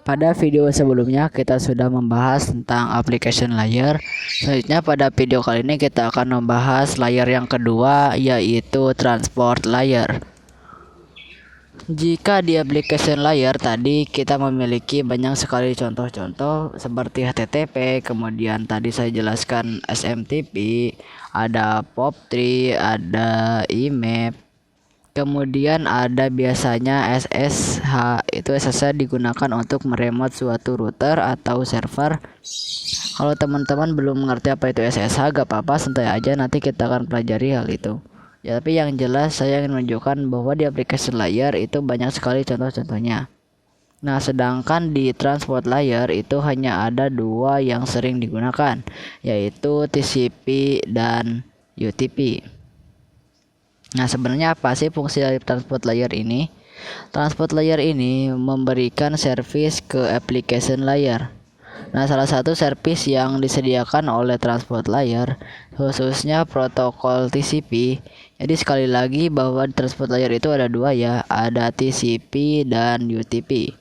Pada video sebelumnya kita sudah membahas tentang application layer. Selanjutnya pada video kali ini kita akan membahas layer yang kedua, yaitu transport layer. Jika di application layer tadi kita memiliki banyak sekali contoh-contoh seperti HTTP, kemudian tadi saya jelaskan SMTP, ada POP3, ada IMAP, kemudian ada biasanya SSH. Itu SSH digunakan untuk meremote suatu router atau server. Kalau teman-teman belum mengerti apa itu SSH, gak apa-apa, santai aja, nanti kita akan pelajari hal itu. Ya, tapi yang jelas saya ingin menunjukkan bahwa di application layer itu banyak sekali contoh-contohnya. Nah, sedangkan di transport layer itu hanya ada dua yang sering digunakan, yaitu TCP dan UDP. Nah, sebenarnya apa sih fungsi dari transport layer ini? Transport layer ini memberikan service ke application layer. Nah, salah satu service yang disediakan oleh transport layer khususnya protokol TCP. Jadi sekali lagi bahwa di transport layer itu ada dua ya, ada TCP dan UDP.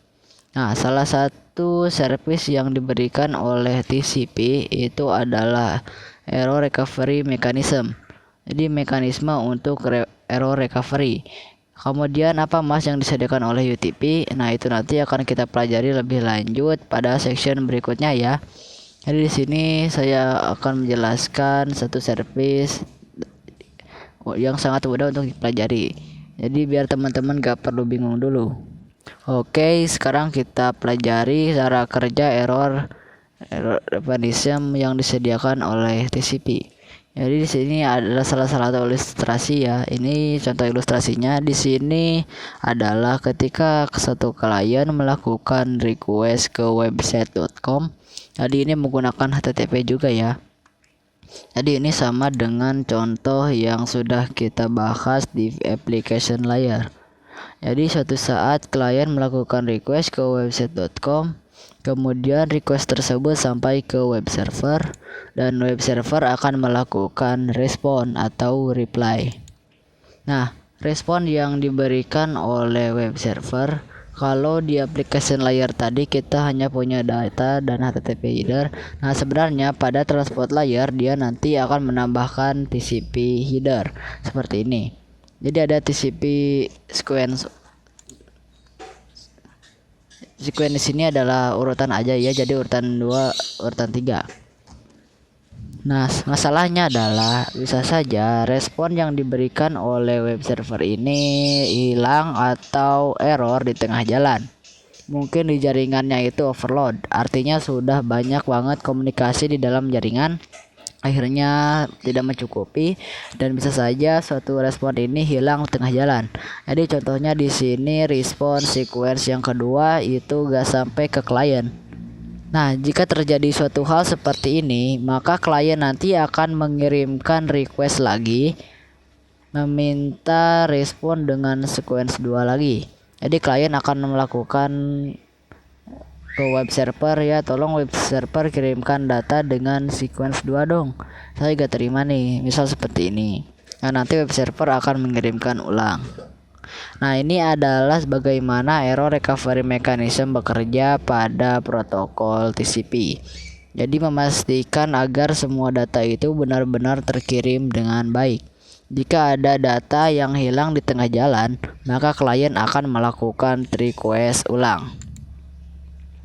Nah, salah satu service yang diberikan oleh TCP itu adalah error recovery mechanism. Jadi mekanisme untuk error recovery. Kemudian apa mas yang disediakan oleh UDP? Nah, itu nanti akan kita pelajari lebih lanjut pada section berikutnya ya. Jadi di sini saya akan menjelaskan satu service yang sangat mudah untuk dipelajari. Jadi biar teman-teman gak perlu bingung dulu. Oke, sekarang kita pelajari cara kerja error mechanism yang disediakan oleh TCP. Jadi di sini adalah salah satu ilustrasi ya. Ini contoh ilustrasinya. Di sini adalah ketika satu klien melakukan request ke website.com. Jadi ini menggunakan HTTP juga ya. Jadi ini sama dengan contoh yang sudah kita bahas di application layer. Jadi suatu saat klien melakukan request ke website.com. Kemudian request tersebut sampai ke web server dan web server akan melakukan respon atau reply. Nah, respon yang diberikan oleh web server, kalau di application layer tadi kita hanya punya data dan HTTP header. Nah, sebenarnya pada transport layer dia nanti akan menambahkan TCP header seperti ini. Jadi ada TCP sequence di sini adalah urutan aja ya, jadi urutan 2, urutan 3. Nah, masalahnya adalah bisa saja respon yang diberikan oleh web server ini hilang atau error di tengah jalan. Mungkin di jaringannya itu overload, artinya sudah banyak banget komunikasi di dalam jaringan, akhirnya tidak mencukupi dan bisa saja suatu respon ini hilang di tengah jalan. Jadi contohnya di sini respon sequence yang kedua itu gak sampai ke klien. Nah, jika terjadi suatu hal seperti ini, maka klien nanti akan mengirimkan request lagi meminta respon dengan sequence 2 lagi. Jadi klien akan melakukan ke web server ya, tolong web server kirimkan data dengan sequence 2 dong, saya gak terima nih, misal seperti ini. Nah, nanti web server akan mengirimkan ulang. Nah, ini adalah bagaimana error recovery mechanism bekerja pada protokol TCP. Jadi memastikan agar semua data itu benar-benar terkirim dengan baik. Jika ada data yang hilang di tengah jalan, maka klien akan melakukan request ulang.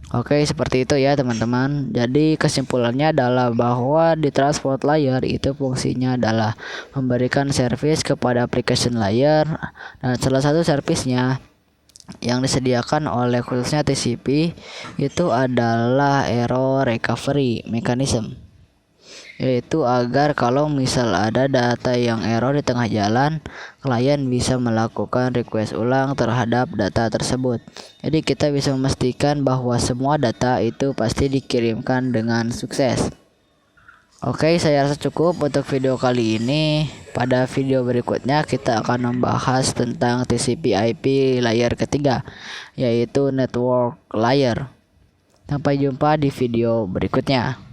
Oke, seperti itu ya teman-teman. Jadi kesimpulannya adalah bahwa di transport layer itu fungsinya adalah memberikan service kepada application layer, dan salah satu servicenya yang disediakan oleh khususnya TCP itu adalah error recovery mechanism, yaitu agar kalau misal ada data yang error di tengah jalan, klien bisa melakukan request ulang terhadap data tersebut. Jadi kita bisa memastikan bahwa semua data itu pasti dikirimkan dengan sukses. Oke, saya rasa cukup untuk video kali ini. Pada video berikutnya kita akan membahas tentang TCP/IP layer ketiga, yaitu network layer. Sampai jumpa di video berikutnya.